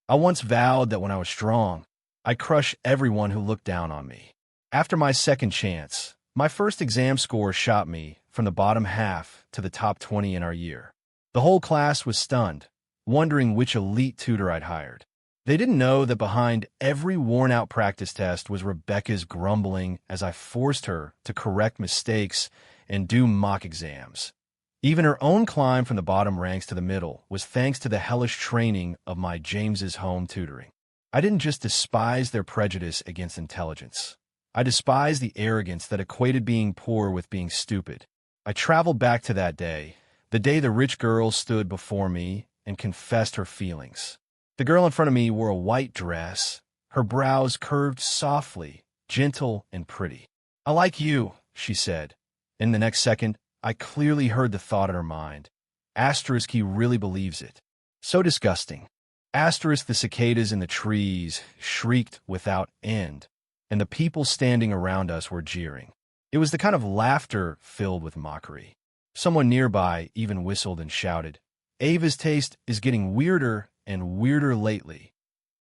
I once vowed that when I was strong, I'd crush everyone who looked down on me. After my second chance, my first exam score shot me from the bottom half to the top 20 in our year. The whole class was stunned, wondering which elite tutor I'd hired. They didn't know that behind every worn-out practice test was Rebecca's grumbling as I forced her to correct mistakes and do mock exams. Even her own climb from the bottom ranks to the middle was thanks to the hellish training of my James's home tutoring. I didn't just despise their prejudice against intelligence. I despised the arrogance that equated being poor with being stupid. I traveled back to that day, the day the rich girl stood before me and confessed her feelings. The girl in front of me wore a white dress, her brows curved softly, gentle and pretty. "I like you," she said. In the next second, I clearly heard the thought in her mind. Asterisk, he really believes it. So disgusting. Asterisk, the cicadas in the trees shrieked without end, and the people standing around us were jeering. It was the kind of laughter filled with mockery. Someone nearby even whistled and shouted, "Ava's taste is getting weirder and weirder lately."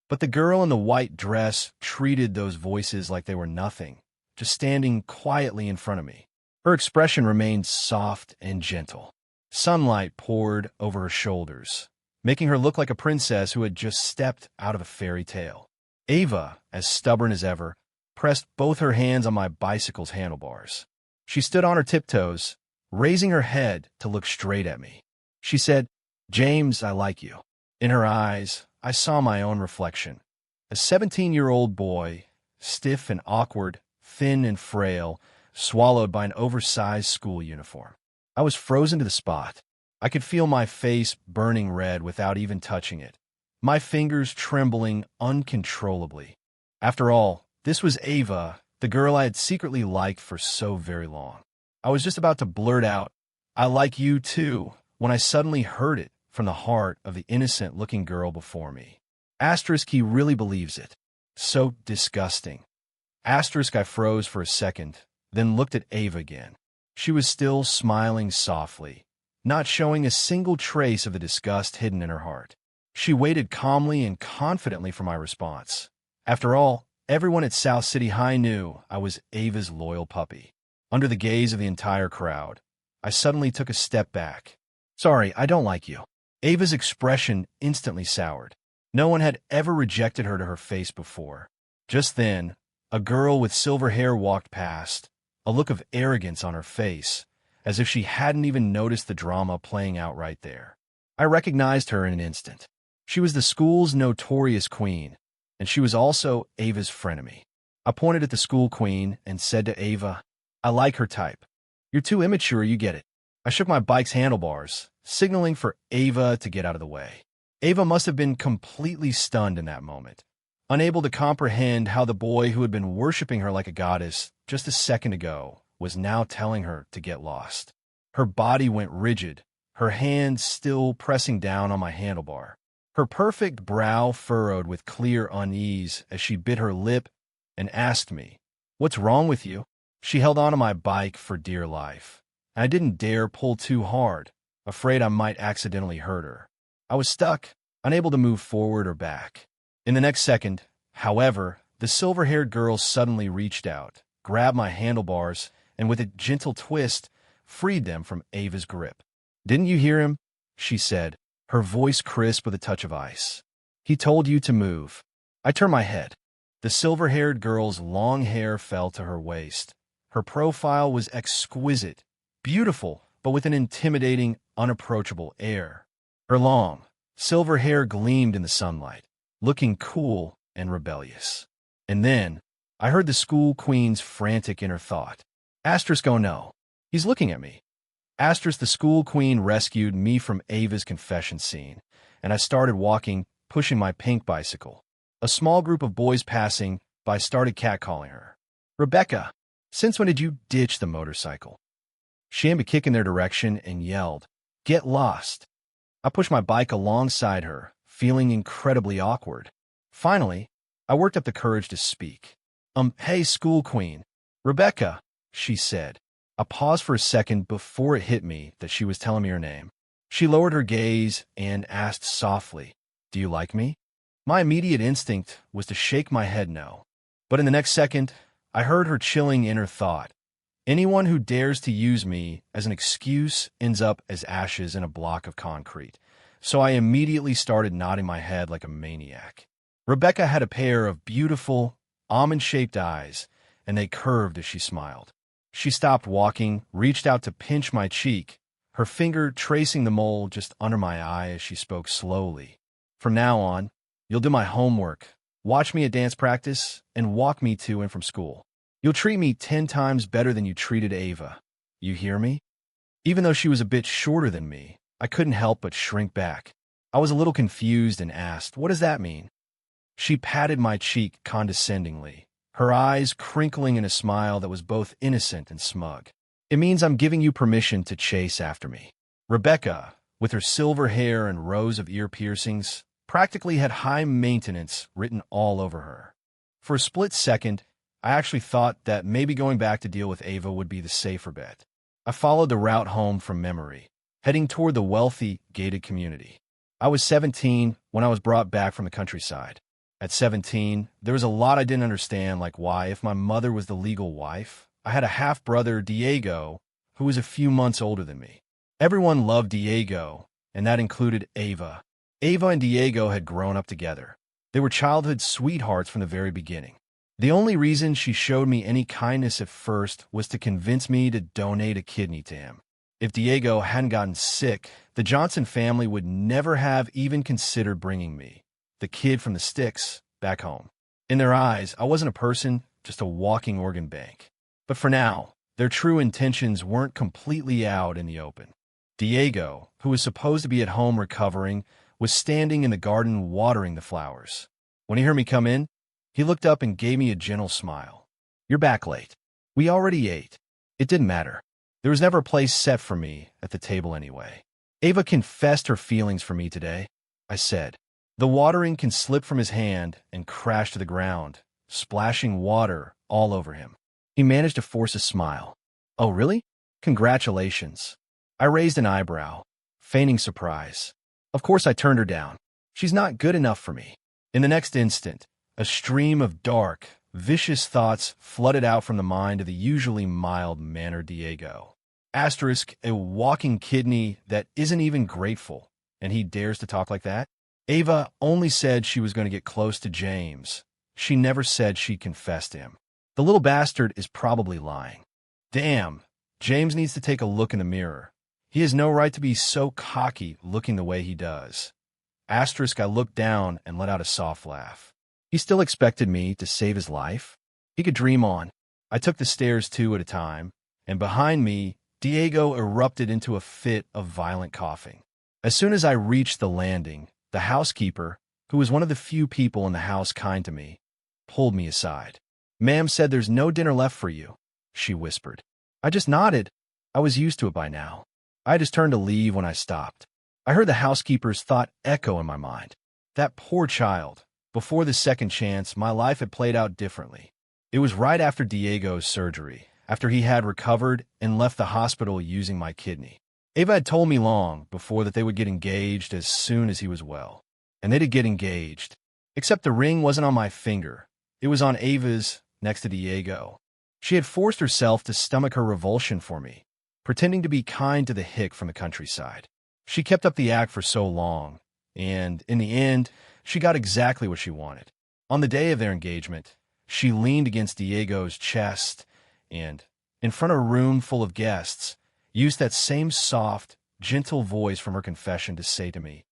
But the girl in the white dress treated those voices like they were nothing, just standing quietly in front of me. Her expression remained soft and gentle. Sunlight poured over her shoulders, making her look like a princess who had just stepped out of a fairy tale. Ava, as stubborn as ever, pressed both her hands on my bicycle's handlebars. She stood on her tiptoes, raising her head to look straight at me. She said, "James, I like you." In her eyes, I saw my own reflection. A 17-year-old boy, stiff and awkward, thin and frail, swallowed by an oversized school uniform. I was frozen to the spot. I could feel my face burning red without even touching it, my fingers trembling uncontrollably. After all, this was Ava, the girl I had secretly liked for so very long. I was just about to blurt out, "I like you too," when I suddenly heard it from the heart of the innocent-looking girl before me. Asterisk, he really believes it. So disgusting. Asterisk, I froze for a second, then looked at Ava again. She was still smiling softly, not showing a single trace of the disgust hidden in her heart. She waited calmly and confidently for my response. After all, everyone at South City High knew I was Ava's loyal puppy. Under the gaze of the entire crowd, I suddenly took a step back. "Sorry, I don't like you." Ava's expression instantly soured. No one had ever rejected her to her face before. Just then, a girl with silver hair walked past, a look of arrogance on her face, as if she hadn't even noticed the drama playing out right there. I recognized her in an instant. She was the school's notorious queen, and she was also Ava's frenemy. I pointed at the school queen and said to Ava, "I like her type. You're too immature, you get it." I shook my bike's handlebars, signaling for Ava to get out of the way. Ava must have been completely stunned in that moment, unable to comprehend how the boy who had been worshiping her like a goddess just a second ago was now telling her to get lost. Her body went rigid, her hand still pressing down on my handlebar. Her perfect brow furrowed with clear unease as she bit her lip and asked me, "What's wrong with you?" She held onto my bike for dear life. I didn't dare pull too hard, afraid I might accidentally hurt her. I was stuck, unable to move forward or back. In the next second, however, the silver-haired girl suddenly reached out, grabbed my handlebars, and with a gentle twist, freed them from Ava's grip. "Didn't you hear him?" she said, her voice crisp with a touch of ice. "He told you to move." I turned my head. The silver-haired girl's long hair fell to her waist. Her profile was exquisite, beautiful, but with an intimidating, unapproachable air. Her long, silver hair gleamed in the sunlight, looking cool and rebellious. And then, I heard the school queen's frantic inner thought. Asterisk, oh no, he's looking at me. Asterisk, the school queen rescued me from Ava's confession scene, and I started walking, pushing my pink bicycle. A small group of boys passing by started catcalling her. "Rebecca, since when did you ditch the motorcycle?" She aimed a kick in their direction and yelled, "Get lost." I pushed my bike alongside her, feeling incredibly awkward. Finally, I worked up the courage to speak. Hey, school queen. "Rebecca," she said. I paused for a second before it hit me that she was telling me her name. She lowered her gaze and asked softly, "Do you like me?" My immediate instinct was to shake my head no. But in the next second, I heard her chilling inner thought. Anyone who dares to use me as an excuse ends up as ashes in a block of concrete. So I immediately started nodding my head like a maniac. Rebecca had a pair of beautiful, almond-shaped eyes, and they curved as she smiled. She stopped walking, reached out to pinch my cheek, her finger tracing the mole just under my eye as she spoke slowly. From now on, you'll do my homework, watch me at dance practice, and walk me to and from school. You'll treat me 10 times better than you treated Ava. You hear me? Even though she was a bit shorter than me, I couldn't help but shrink back. I was a little confused and asked, "What does that mean?" She patted my cheek condescendingly, her eyes crinkling in a smile that was both innocent and smug. "It means I'm giving you permission to chase after me." Rebecca, with her silver hair and rows of ear piercings, practically had high maintenance written all over her. For a split second, I actually thought that maybe going back to deal with Ava would be the safer bet. I followed the route home from memory, heading toward the wealthy, gated community. I was 17 when I was brought back from the countryside. At 17, there was a lot I didn't understand, like why, if my mother was the legal wife, I had a half-brother, Diego, who was a few months older than me. Everyone loved Diego, and that included Ava. Ava and Diego had grown up together. They were childhood sweethearts from the very beginning. The only reason she showed me any kindness at first was to convince me to donate a kidney to him. If Diego hadn't gotten sick, the Johnson family would never have even considered bringing me, the kid from the sticks, back home. In their eyes, I wasn't a person, just a walking organ bank. But for now, their true intentions weren't completely out in the open. Diego, who was supposed to be at home recovering, was standing in the garden watering the flowers. When he heard me come in, he looked up and gave me a gentle smile. "You're back late. We already ate." It didn't matter. There was never a place set for me at the table anyway. "Ava confessed her feelings for me today," I said. The watering can slip from his hand and crash to the ground, splashing water all over him. He managed to force a smile. "Oh, really? Congratulations." I raised an eyebrow, feigning surprise. Of course I turned her down. She's not good enough for me. In the next instant, a stream of dark, vicious thoughts flooded out from the mind of the usually mild-mannered Diego. Asterisk, a walking kidney that isn't even grateful, and he dares to talk like that? Ava only said she was going to get close to James. She never said she'd confess to him. The little bastard is probably lying. Damn, James needs to take a look in the mirror. He has no right to be so cocky looking the way he does. Asterisk, I looked down and let out a soft laugh. He still expected me to save his life? He could dream on. I took the stairs 2 at a time, and behind me, Diego erupted into a fit of violent coughing. As soon as I reached the landing, the housekeeper, who was one of the few people in the house kind to me, pulled me aside. "Ma'am said there's no dinner left for you," she whispered. I just nodded. I was used to it by now. I just turned to leave when I stopped. I heard the housekeeper's thought echo in my mind. That poor child. Before the second chance, my life had played out differently. It was right after Diego's surgery, after he had recovered and left the hospital using my kidney. Ava had told me long before that they would get engaged as soon as he was well. And they did get engaged. Except the ring wasn't on my finger. It was on Ava's, next to Diego. She had forced herself to stomach her revulsion for me, pretending to be kind to the hick from the countryside. She kept up the act for so long, and in the end, she got exactly what she wanted. On the day of their engagement, she leaned against Diego's chest and, in front of a room full of guests, used that same soft, gentle voice from her confession to say to me,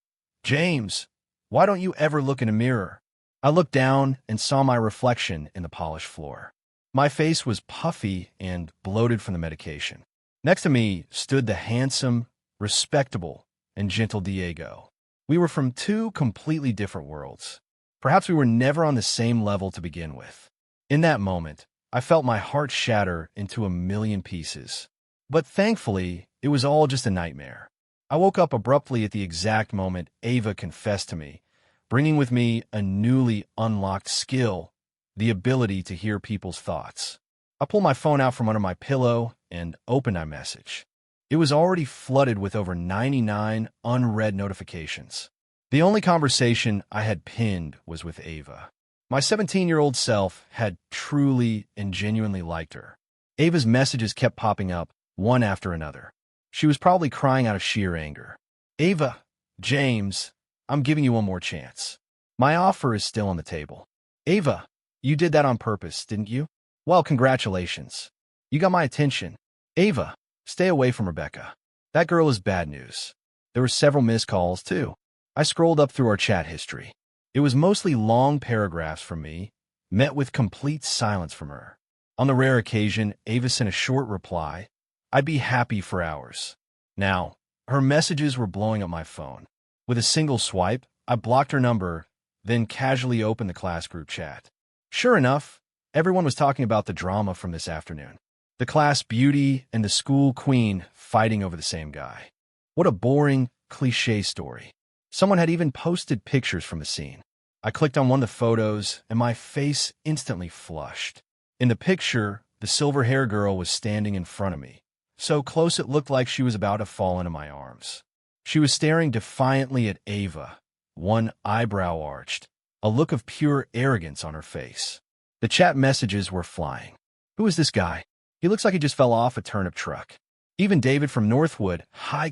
"James, why don't you ever look in a mirror?" I looked down and saw my reflection in the polished floor. My face was puffy and bloated from the medication. Next to me stood the handsome, respectable, and gentle Diego. We were from 2 completely different worlds. Perhaps we were never on the same level to begin with. In that moment, I felt my heart shatter into a million pieces. But thankfully, it was all just a nightmare. I woke up abruptly at the exact moment Ava confessed to me, bringing with me a newly unlocked skill, the ability to hear people's thoughts. I pulled my phone out from under my pillow and opened iMessage. It was already flooded with over 99 unread notifications. The only conversation I had pinned was with Ava. My 17-year-old self had truly and genuinely liked her. Ava's messages kept popping up, one after another. She was probably crying out of sheer anger. Ava, James, I'm giving you one more chance. My offer is still on the table. Ava, you did that on purpose, didn't you? Well, congratulations. You got my attention. Ava, stay away from Rebecca. That girl is bad news. There were several missed calls, too. I scrolled up through our chat history. It was mostly long paragraphs from me, met with complete silence from her. On the rare occasion, Ava sent a short reply. I'd be happy for hours. Now, her messages were blowing up my phone. With a single swipe, I blocked her number, then casually opened the class group chat. Sure enough, everyone was talking about the drama from this afternoon. The class beauty and the school queen fighting over the same guy. What a boring, cliché story. Someone had even posted pictures from the scene. I clicked on one of the photos, and my face instantly flushed. In the picture, the silver-haired girl was standing in front of me, so close it looked like she was about to fall into my arms. She was staring defiantly at Ava, one eyebrow arched, a look of pure arrogance on her face. The chat messages were flying. Who is this guy? He looks like he just fell off a turnip truck. Even David from Northwood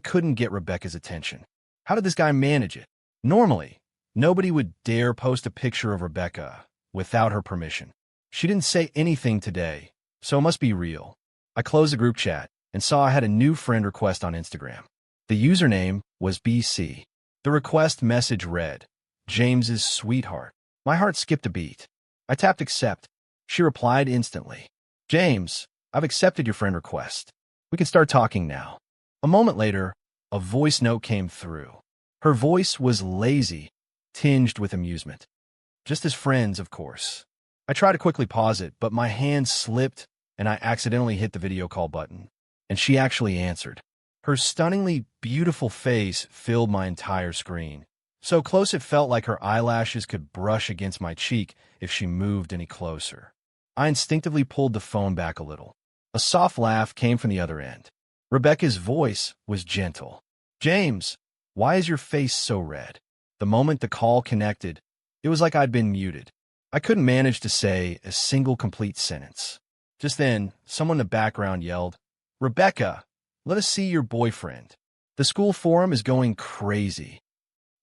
couldn't get Rebecca's attention. How did this guy manage it? Normally, nobody would dare post a picture of Rebecca without her permission. She didn't say anything today, so it must be real. I closed the group chat and saw I had a new friend request on Instagram. The username was BC. The request message read, James's sweetheart. My heart skipped a beat. I tapped accept. She replied instantly. James, I've accepted your friend request. We can start talking now. A moment later, a voice note came through. Her voice was lazy, tinged with amusement. Just as friends, of course. I tried to quickly pause it, but my hand slipped and I accidentally hit the video call button. And she actually answered. Her stunningly beautiful face filled my entire screen. So close it felt like her eyelashes could brush against my cheek if she moved any closer. I instinctively pulled the phone back a little. A soft laugh came from the other end. Rebecca's voice was gentle. James, why is your face so red? The moment the call connected, it was like I'd been muted. I couldn't manage to say a single complete sentence. Just then, someone in the background yelled, Rebecca, let us see your boyfriend. The school forum is going crazy.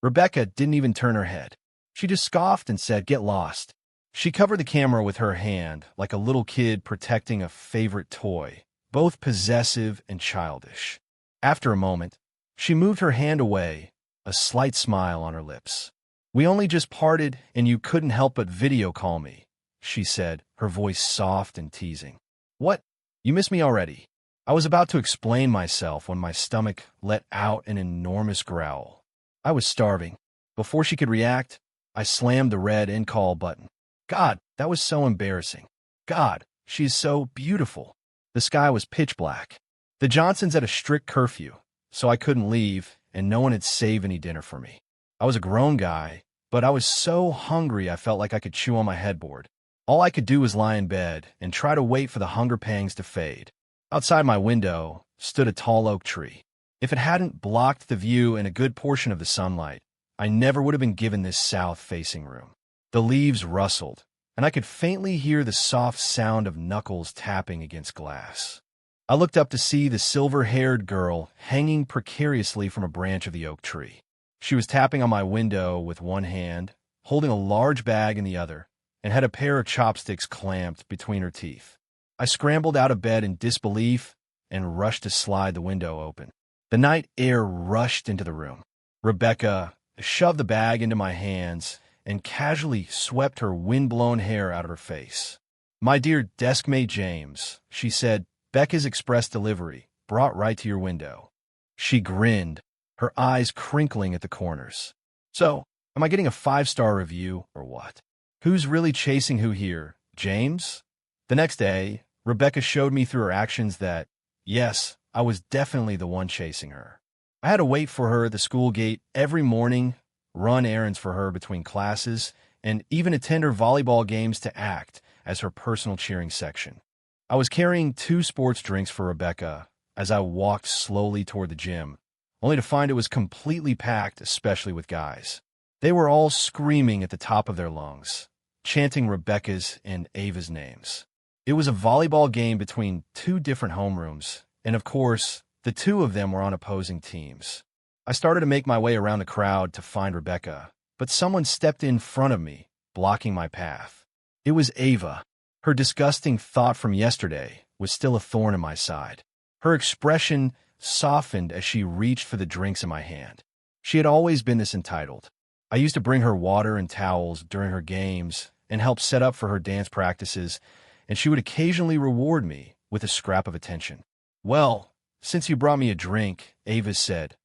Rebecca didn't even turn her head. She just scoffed and said, get lost. She covered the camera with her hand like a little kid protecting a favorite toy, both possessive and childish. After a moment, she moved her hand away, a slight smile on her lips. We only just parted and you couldn't help but video call me, she said, her voice soft and teasing. What? You miss me already? I was about to explain myself when my stomach let out an enormous growl. I was starving. Before she could react, I slammed the red end call button. God, that was so embarrassing. God, she is so beautiful. The sky was pitch black. The Johnsons had a strict curfew, so I couldn't leave, and no one had saved any dinner for me. I was a grown guy, but I was so hungry I felt like I could chew on my headboard. All I could do was lie in bed and try to wait for the hunger pangs to fade. Outside my window stood a tall oak tree. If it hadn't blocked the view and a good portion of the sunlight, I never would have been given this south-facing room. The leaves rustled, and I could faintly hear the soft sound of knuckles tapping against glass. I looked up to see the silver-haired girl hanging precariously from a branch of the oak tree. She was tapping on my window with one hand, holding a large bag in the other, and had a pair of chopsticks clamped between her teeth. I scrambled out of bed in disbelief and rushed to slide the window open. The night air rushed into the room. Rebecca shoved the bag into my hands and casually swept her wind-blown hair out of her face. My dear deskmate James, she said, Becca's express delivery, brought right to your window. She grinned, her eyes crinkling at the corners. So, am I getting a 5-star review or what? Who's really chasing who here, James? The next day, Rebecca showed me through her actions that, yes, I was definitely the one chasing her. I had to wait for her at the school gate every morning, run errands for her between classes, and even attend her volleyball games to act as her personal cheering section. I was carrying 2 sports drinks for Rebecca as I walked slowly toward the gym, only to find it was completely packed, especially with guys. They were all screaming at the top of their lungs, chanting Rebecca's and Ava's names. It was a volleyball game between two different homerooms, and of course, the two of them were on opposing teams. I started to make my way around the crowd to find Rebecca, but someone stepped in front of me, blocking my path. It was Ava. Her disgusting thought from yesterday was still a thorn in my side. Her expression softened as she reached for the drinks in my hand. She had always been this entitled. I used to bring her water and towels during her games and help set up for her dance practices, and she would occasionally reward me with a scrap of attention. "Well, since you brought me a drink," Ava said,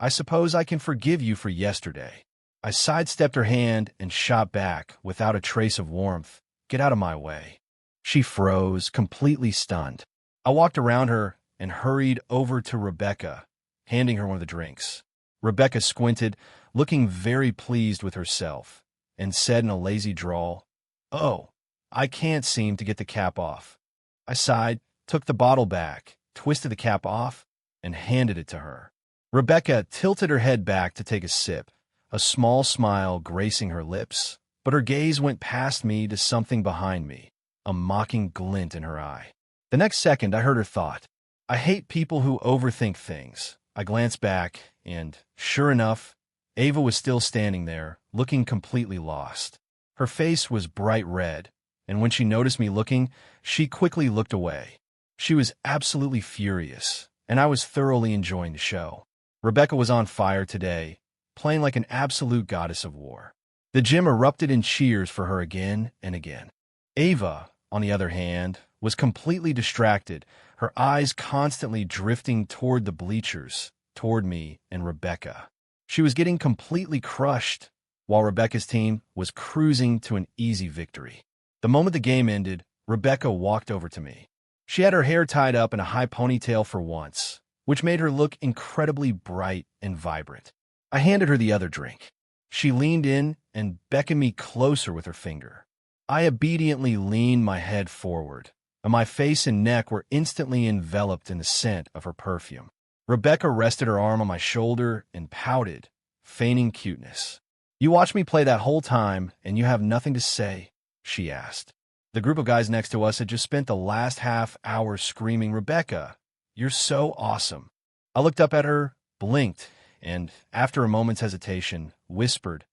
"I suppose I can forgive you for yesterday." I sidestepped her hand and shot back without a trace of warmth. "Get out of my way." She froze, completely stunned. I walked around her and hurried over to Rebecca, handing her one of the drinks. Rebecca squinted, looking very pleased with herself, and said in a lazy drawl, "Oh, I can't seem to get the cap off." I sighed, took the bottle back, twisted the cap off, and handed it to her. Rebecca tilted her head back to take a sip, a small smile gracing her lips, but her gaze went past me to something behind me, a mocking glint in her eye. The next second, I heard her thought, "I hate people who overthink things." I glanced back, and, sure enough, Ava was still standing there, looking completely lost. Her face was bright red, and when she noticed me looking, she quickly looked away. She was absolutely furious, and I was thoroughly enjoying the show. Rebecca was on fire today, playing like an absolute goddess of war. The gym erupted in cheers for her again and again. Ava, on the other hand, was completely distracted, her eyes constantly drifting toward the bleachers, toward me and Rebecca. She was getting completely crushed, while Rebecca's team was cruising to an easy victory. The moment the game ended, Rebecca walked over to me. She had her hair tied up in a high ponytail for once, which made her look incredibly bright and vibrant. I handed her the other drink. She leaned in and beckoned me closer with her finger. I obediently leaned my head forward, and my face and neck were instantly enveloped in the scent of her perfume. Rebecca rested her arm on my shoulder and pouted, feigning cuteness. "You watched me play that whole time, and you have nothing to say?" she asked. The group of guys next to us had just spent the last half hour screaming, "Rebecca, you're so awesome." I looked up at her, blinked, and, after a moment's hesitation, whispered,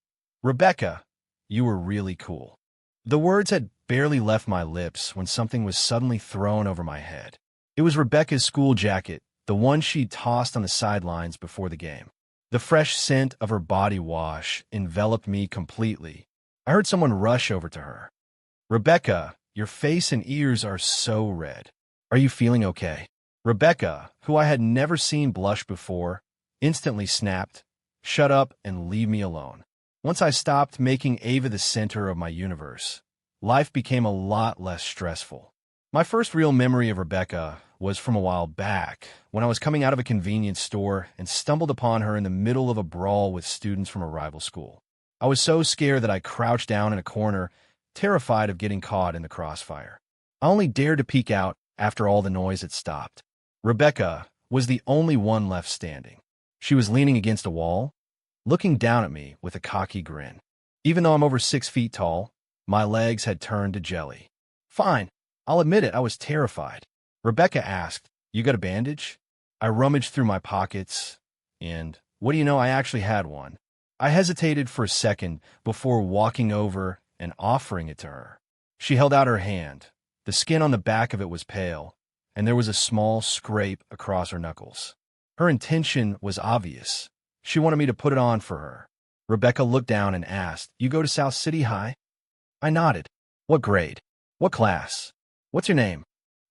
"Rebecca, you were really cool." The words had barely left my lips when something was suddenly thrown over my head. It was Rebecca's school jacket, the one she'd tossed on the sidelines before the game. The fresh scent of her body wash enveloped me completely. I heard someone rush over to her. "Rebecca, your face and ears are so red. Are you feeling okay?" Rebecca, who I had never seen blush before, instantly snapped, "Shut up and leave me alone." Once I stopped making Ava the center of my universe, life became a lot less stressful. My first real memory of Rebecca was from a while back, when I was coming out of a convenience store and stumbled upon her in the middle of a brawl with students from a rival school. I was so scared that I crouched down in a corner, terrified of getting caught in the crossfire. I only dared to peek out after all the noise had stopped. Rebecca was the only one left standing. She was leaning against a wall, looking down at me with a cocky grin. Even though I'm over 6 feet tall, my legs had turned to jelly. Fine, I'll admit it, I was terrified. Rebecca asked, "You got a bandage?" I rummaged through my pockets, and, what do you know, I actually had one. I hesitated for a second before walking over and offering it to her. She held out her hand. The skin on the back of it was pale, and there was a small scrape across her knuckles. Her intention was obvious. She wanted me to put it on for her. Rebecca looked down and asked, "You go to South City High?" I nodded. "What grade? What class? What's your name?"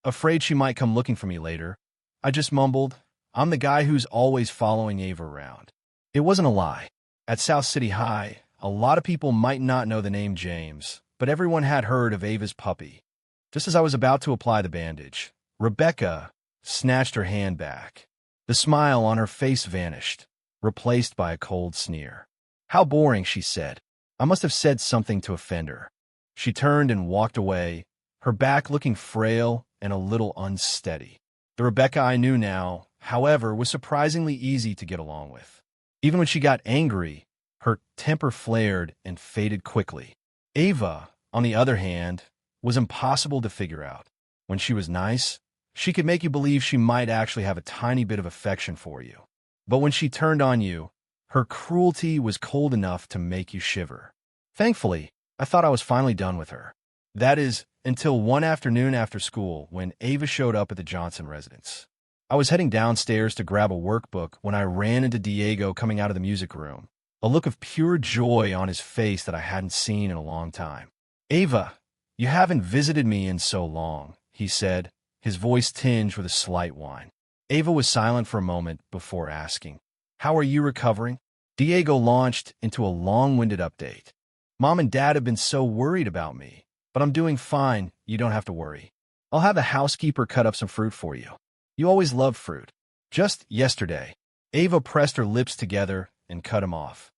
Afraid she might come looking for me later, I just mumbled, "I'm the guy who's always following Ava around." It wasn't a lie. At South City High, a lot of people might not know the name James, but everyone had heard of Ava's puppy. Just as I was about to apply the bandage, Rebecca snatched her hand back. The smile on her face vanished, replaced by a cold sneer. "How boring," she said. I must have said something to offend her. She turned and walked away, her back looking frail and a little unsteady. The Rebecca I knew now, however, was surprisingly easy to get along with. Even when she got angry, Her temper flared and faded quickly. Ava, on the other hand, was impossible to figure out. When she was nice, she could make you believe she might actually have a tiny bit of affection for you. But when she turned on you, her cruelty was cold enough to make you shiver. Thankfully, I thought I was finally done with her. That is, until one afternoon after school when Ava showed up at the Johnson residence. I was heading downstairs to grab a workbook when I ran into Diego coming out of the music room, a look of pure joy on his face that I hadn't seen in a long time. "Ava, you haven't visited me in so long," he said, his voice tinged with a slight whine. Ava was silent for a moment before asking, "How are you recovering?" Diego launched into a long-winded update. "Mom and Dad have been so worried about me, but I'm doing fine. You don't have to worry. I'll have the housekeeper cut up some fruit for you. You always loved fruit." Just yesterday, Ava pressed her lips together and cut him off.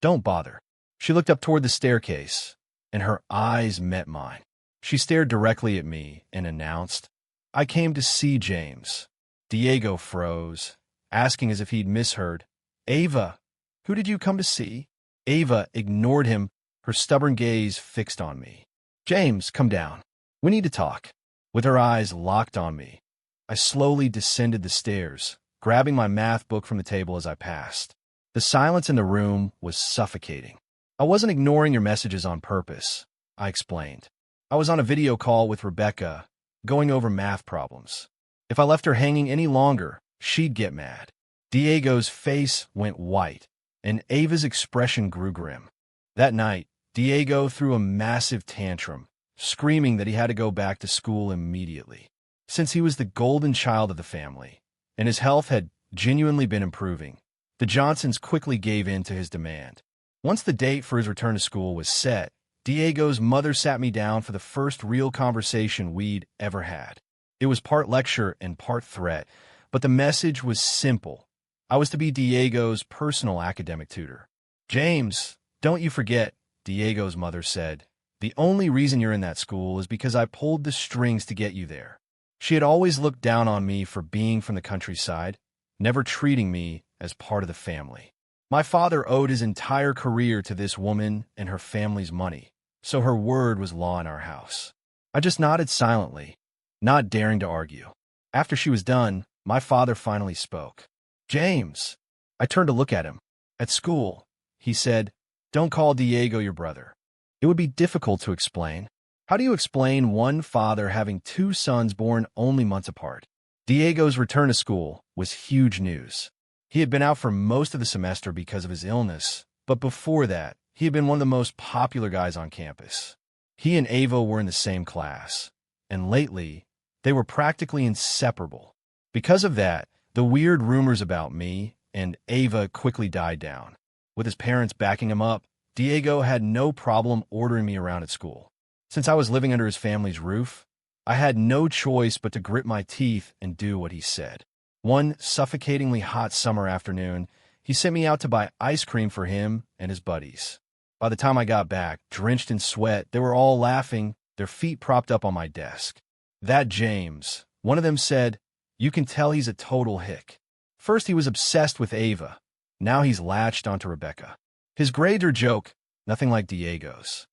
"Don't bother." She looked up toward the staircase, and her eyes met mine. She stared directly at me and announced, "I came to see James." Diego froze, asking as if he'd misheard, "Ava, who did you come to see?" Ava ignored him, her stubborn gaze fixed on me. "James, come down. We need to talk." With her eyes locked on me, I slowly descended the stairs, grabbing my math book from the table as I passed. The silence in the room was suffocating. "I wasn't ignoring your messages on purpose," I explained. "I was on a video call with Rebecca, going over math problems. If I left her hanging any longer, she'd get mad." Diego's face went white, and Ava's expression grew grim. That night, Diego threw a massive tantrum, screaming that he had to go back to school immediately. Since he was the golden child of the family, and his health had genuinely been improving, the Johnsons quickly gave in to his demand. Once the date for his return to school was set, Diego's mother sat me down for the first real conversation we'd ever had. It was part lecture and part threat, but the message was simple. I was to be Diego's personal academic tutor. "James, don't you forget," Diego's mother said, "the only reason you're in that school is because I pulled the strings to get you there." She had always looked down on me for being from the countryside, never treating me as part of the family. My father owed his entire career to this woman and her family's money, so her word was law in our house. I just nodded silently, not daring to argue. After she was done, my father finally spoke. "James." I turned to look at him. "At school," he said, "don't call Diego your brother." It would be difficult to explain. How do you explain one father having two sons born only months apart? Diego's return to school was huge news. He had been out for most of the semester because of his illness, but before that, he had been one of the most popular guys on campus. He and Ava were in the same class, and lately, they were practically inseparable. Because of that, the weird rumors about me and Ava quickly died down. With his parents backing him up, Diego had no problem ordering me around at school. Since I was living under his family's roof, I had no choice but to grit my teeth and do what he said. One suffocatingly hot summer afternoon, he sent me out to buy ice cream for him and his buddies. By the time I got back, drenched in sweat, they were all laughing, their feet propped up on my desk. "That James," one of them said, "you can tell he's a total hick. First he was obsessed with Ava, now he's latched onto Rebecca. His grades are joke, nothing like Diego's.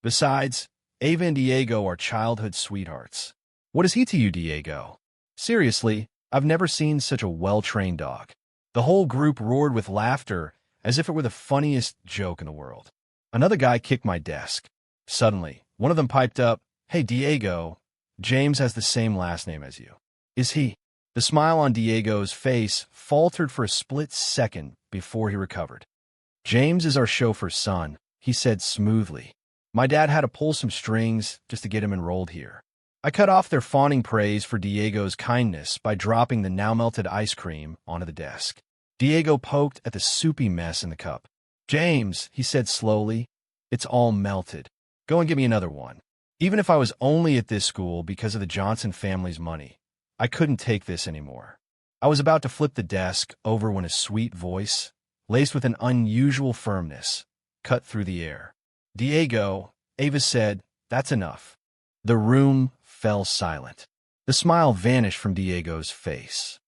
Besides, Ava and Diego are childhood sweethearts." "What is he to you, Diego?" Seriously, I've never seen such a well-trained dog. The whole group roared with laughter as if it were the funniest joke in the world. Another guy kicked my desk. Suddenly, one of them piped up, "Hey, Diego, James has the same last name as you." "Is he?" The smile on Diego's face faltered for a split second before he recovered. "James is our chauffeur's son," he said smoothly. "My dad had to pull some strings just to get him enrolled here." I cut off their fawning praise for Diego's kindness by dropping the now-melted ice cream onto the desk. Diego poked at the soupy mess in the cup. "James," he said slowly, "it's all melted. Go and get me another one." Even if I was only at this school because of the Johnson family's money, I couldn't take this anymore. I was about to flip the desk over when a sweet voice, laced with an unusual firmness, cut through the air. "Diego," Ava said, "that's enough." The room fell silent. The smile vanished from Diego's face.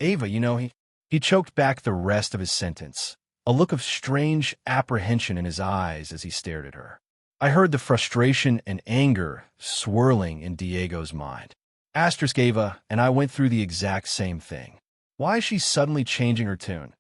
"Ava, he choked back the rest of his sentence, a look of strange apprehension in his eyes as he stared at her. I heard the frustration and anger swirling in Diego's mind. Asterisk Ava and I went through the exact same thing. Why is she suddenly changing her tune?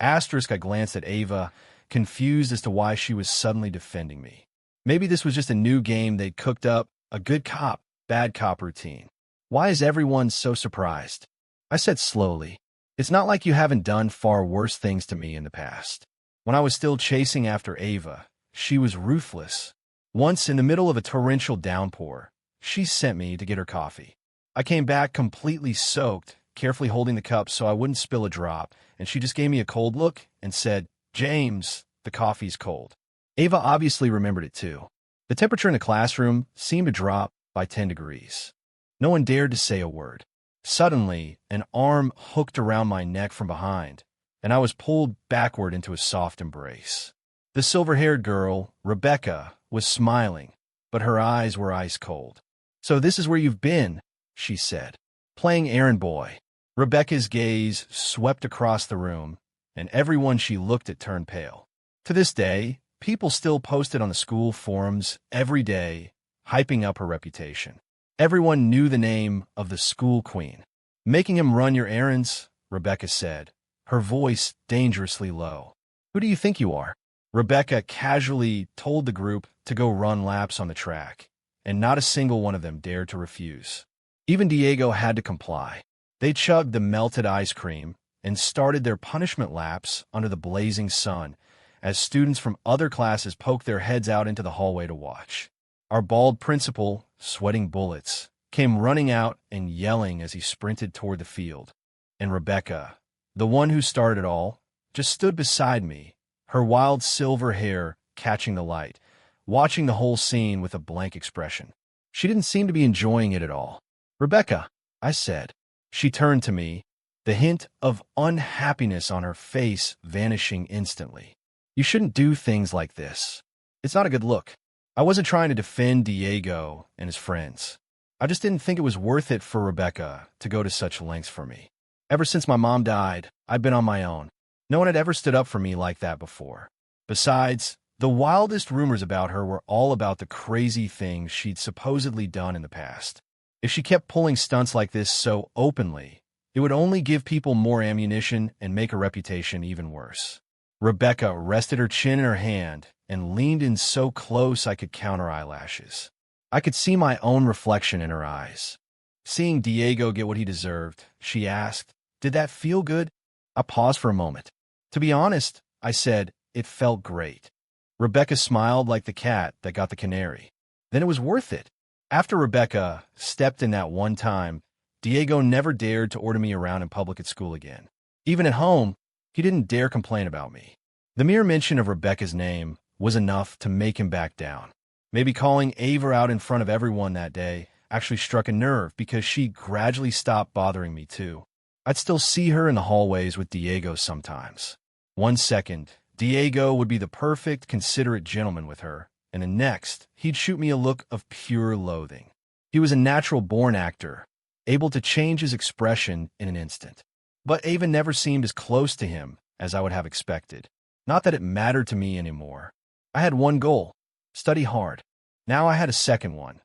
Asterisk I glanced at Ava, confused as to why she was suddenly defending me. Maybe this was just a new game they'd cooked up, a good cop, bad cop routine. Why is everyone so surprised? I said slowly, it's not like you haven't done far worse things to me in the past. When I was still chasing after Ava, she was ruthless. Once, in the middle of a torrential downpour, she sent me to get her coffee. I came back completely soaked, carefully holding the cup so I wouldn't spill a drop, and she just gave me a cold look and said, "James, the coffee's cold." Ava obviously remembered it too. The temperature in the classroom seemed to drop by 10 degrees. No one dared to say a word. Suddenly, an arm hooked around my neck from behind, and I was pulled backward into a soft embrace. The silver-haired girl, Rebecca, was smiling, but her eyes were ice cold. "So this is where you've been," she said. "Playing errand boy." Rebecca's gaze swept across the room, and everyone she looked at turned pale. To this day, people still posted on the school forums every day, hyping up her reputation. Everyone knew the name of the school queen. "Making him run your errands," Rebecca said, her voice dangerously low. "Who do you think you are?" Rebecca casually told the group to go run laps on the track, and not a single one of them dared to refuse. Even Diego had to comply. They chugged the melted ice cream and started their punishment laps under the blazing sun, as students from other classes poked their heads out into the hallway to watch. Our bald principal, sweating bullets, came running out and yelling as he sprinted toward the field. And Rebecca, the one who started it all, just stood beside me, her wild silver hair catching the light, watching the whole scene with a blank expression. She didn't seem to be enjoying it at all. "Rebecca," I said. She turned to me, the hint of unhappiness on her face vanishing instantly. "You shouldn't do things like this. It's not a good look." I wasn't trying to defend Diego and his friends. I just didn't think it was worth it for Rebecca to go to such lengths for me. Ever since my mom died, I'd been on my own. No one had ever stood up for me like that before. Besides, the wildest rumors about her were all about the crazy things she'd supposedly done in the past. If she kept pulling stunts like this so openly, it would only give people more ammunition and make her reputation even worse. Rebecca rested her chin in her hand and leaned in so close I could count her eyelashes. I could see my own reflection in her eyes. Seeing Diego get what he deserved, she asked, "Did that feel good?" I paused for a moment. "To be honest," I said, "it felt great." Rebecca smiled like the cat that got the canary. "Then it was worth it." After Rebecca stepped in that one time, Diego never dared to order me around in public at school again. Even at home, he didn't dare complain about me. The mere mention of Rebecca's name was enough to make him back down. Maybe calling Ava out in front of everyone that day actually struck a nerve because she gradually stopped bothering me too. I'd still see her in the hallways with Diego sometimes. One second, Diego would be the perfect, considerate gentleman with her, and the next, he'd shoot me a look of pure loathing. He was a natural-born actor, able to change his expression in an instant. But Ava never seemed as close to him as I would have expected. Not that it mattered to me anymore. I had one goal: study hard. Now I had a second one: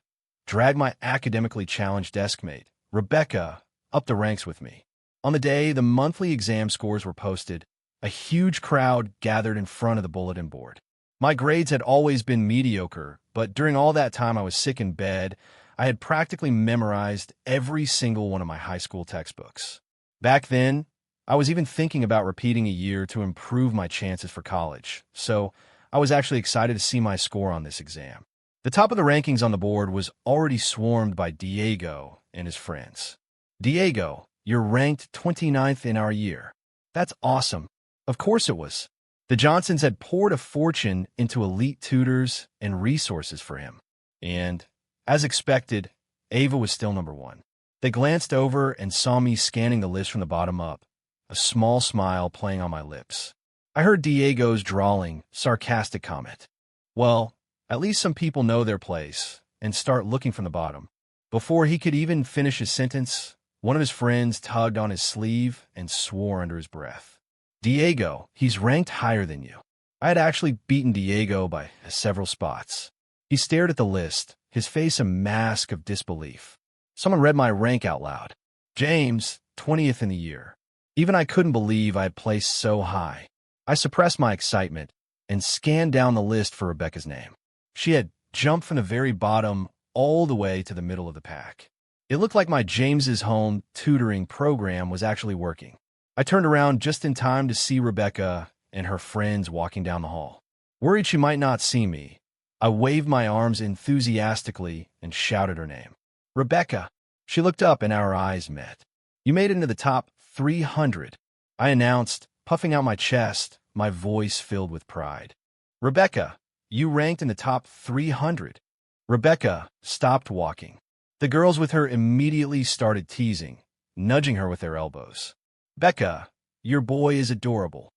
drag my academically challenged deskmate, Rebecca, up the ranks with me. On the day the monthly exam scores were posted, a huge crowd gathered in front of the bulletin board. My grades had always been mediocre, but during all that time I was sick in bed, I had practically memorized every single one of my high school textbooks. Back then, I was even thinking about repeating a year to improve my chances for college, so I was actually excited to see my score on this exam. The top of the rankings on the board was already swarmed by Diego and his friends. "Diego, you're ranked 29th in our year." That's awesome. Of course it was. The Johnsons had poured a fortune into elite tutors and resources for him. And, as expected, Ava was still number one. They glanced over and saw me scanning the list from the bottom up, a small smile playing on my lips. I heard Diego's drawling, sarcastic comment. "Well, at least some people know their place and start looking from the bottom." Before he could even finish his sentence, one of his friends tugged on his sleeve and swore under his breath. Diego, he's ranked higher than you. I had actually beaten Diego by several spots. He stared at the list, his face a mask of disbelief. Someone read my rank out loud. James, 20th in the year. Even I couldn't believe I had placed so high. I suppressed my excitement and scanned down the list for Rebecca's name. She had jumped from the very bottom all the way to the middle of the pack. It looked like my James's home tutoring program was actually working. I turned around just in time to see Rebecca and her friends walking down the hall. Worried she might not see me, I waved my arms enthusiastically and shouted her name. Rebecca. She looked up and our eyes met. You made it into the top 300, I announced, puffing out my chest, my voice filled with pride. Rebecca, you ranked in the top 300. Rebecca stopped walking. The girls with her immediately started teasing, nudging her with their elbows. Becca, your boy is adorable.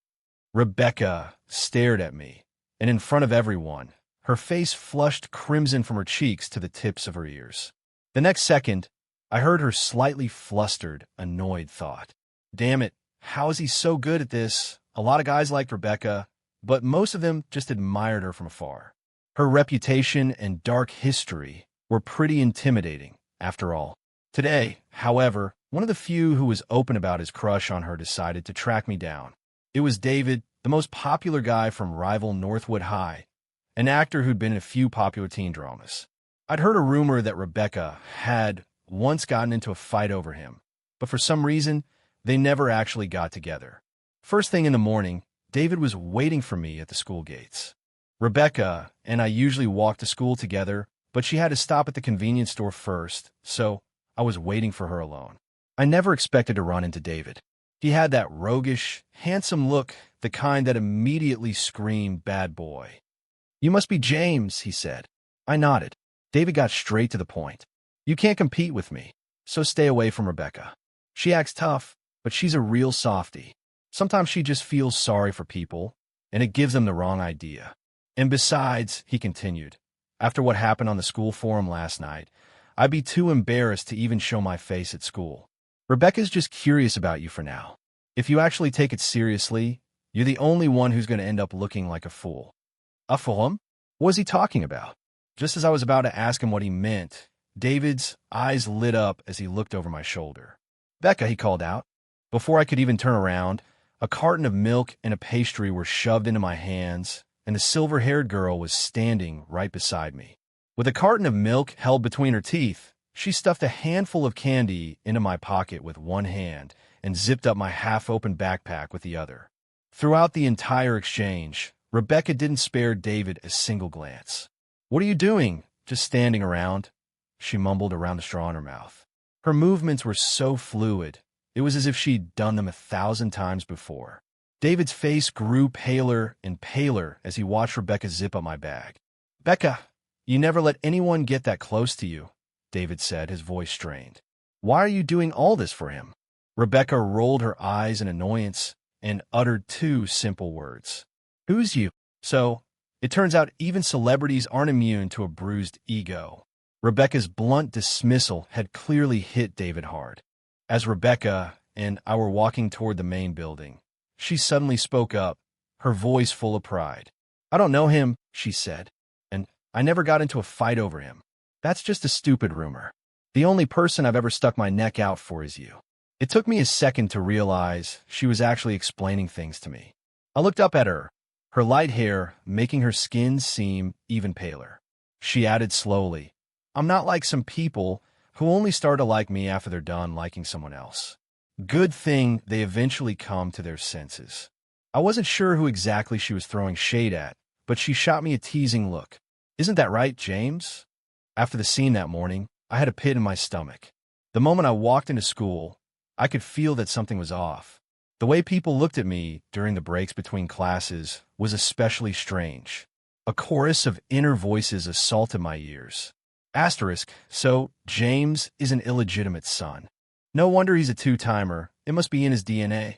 Rebecca stared at me, and in front of everyone, her face flushed crimson from her cheeks to the tips of her ears. The next second, I heard her slightly flustered, annoyed thought. Damn it, how is he so good at this? A lot of guys liked Rebecca, but most of them just admired her from afar. Her reputation and dark history were pretty intimidating, after all. Today, however, one of the few who was open about his crush on her decided to track me down. It was David, the most popular guy from rival Northwood High, an actor who'd been in a few popular teen dramas. I'd heard a rumor that Rebecca had once gotten into a fight over him, but for some reason, they never actually got together. First thing in the morning, David was waiting for me at the school gates. Rebecca and I usually walked to school together, but she had to stop at the convenience store first, so I was waiting for her alone. I never expected to run into David. He had that roguish, handsome look, the kind that immediately screamed bad boy. You must be James, he said. I nodded. David got straight to the point. You can't compete with me, so stay away from Rebecca. She acts tough, but she's a real softie. Sometimes she just feels sorry for people, and it gives them the wrong idea. And besides, he continued, after what happened on the school forum last night, I'd be too embarrassed to even show my face at school. Rebecca's just curious about you for now. If you actually take it seriously, you're the only one who's going to end up looking like a fool. A fool? What was he talking about? Just as I was about to ask him what he meant, David's eyes lit up as he looked over my shoulder. Becca, he called out. Before I could even turn around, a carton of milk and a pastry were shoved into my hands, and the silver-haired girl was standing right beside me. With a carton of milk held between her teeth, she stuffed a handful of candy into my pocket with one hand and zipped up my half-open backpack with the other. Throughout the entire exchange, Rebecca didn't spare David a single glance. What are you doing? Just standing around, she mumbled around the straw in her mouth. Her movements were so fluid, it was as if she'd done them 1,000 times before. David's face grew paler and paler as he watched Rebecca zip up my bag. Becca, you never let anyone get that close to you, David said, his voice strained. Why are you doing all this for him? Rebecca rolled her eyes in annoyance and uttered two simple words. Who's you? So, it turns out even celebrities aren't immune to a bruised ego. Rebecca's blunt dismissal had clearly hit David hard. As Rebecca and I were walking toward the main building, she suddenly spoke up, her voice full of pride. I don't know him, she said, and I never got into a fight over him. That's just a stupid rumor. The only person I've ever stuck my neck out for is you. It took me a second to realize she was actually explaining things to me. I looked up at her, her light hair making her skin seem even paler. She added slowly, I'm not like some people who only start to like me after they're done liking someone else. Good thing they eventually come to their senses. I wasn't sure who exactly she was throwing shade at, but she shot me a teasing look. Isn't that right, James? After the scene that morning, I had a pit in my stomach. The moment I walked into school, I could feel that something was off. The way people looked at me during the breaks between classes was especially strange. A chorus of inner voices assaulted my ears. Asterisk, so James is an illegitimate son. No wonder he's a two-timer. It must be in his DNA.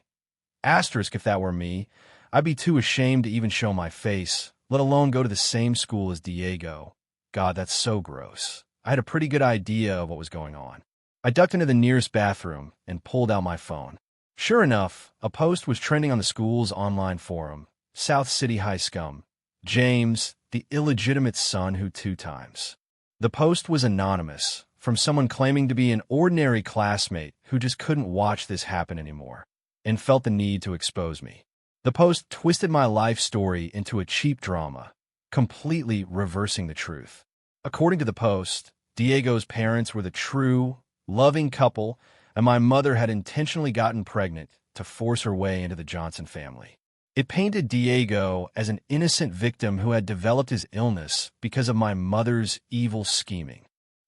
Asterisk, if that were me, I'd be too ashamed to even show my face, let alone go to the same school as Diego. God, that's so gross. I had a pretty good idea of what was going on. I ducked into the nearest bathroom and pulled out my phone. Sure enough, a post was trending on the school's online forum. South City High Scum. James, the illegitimate son who 2 times. The post was anonymous, from someone claiming to be an ordinary classmate who just couldn't watch this happen anymore, and felt the need to expose me. The post twisted my life story into a cheap drama, completely reversing the truth. According to the post, Diego's parents were the true, loving couple, and my mother had intentionally gotten pregnant to force her way into the Johnson family. It painted Diego as an innocent victim who had developed his illness because of my mother's evil scheming.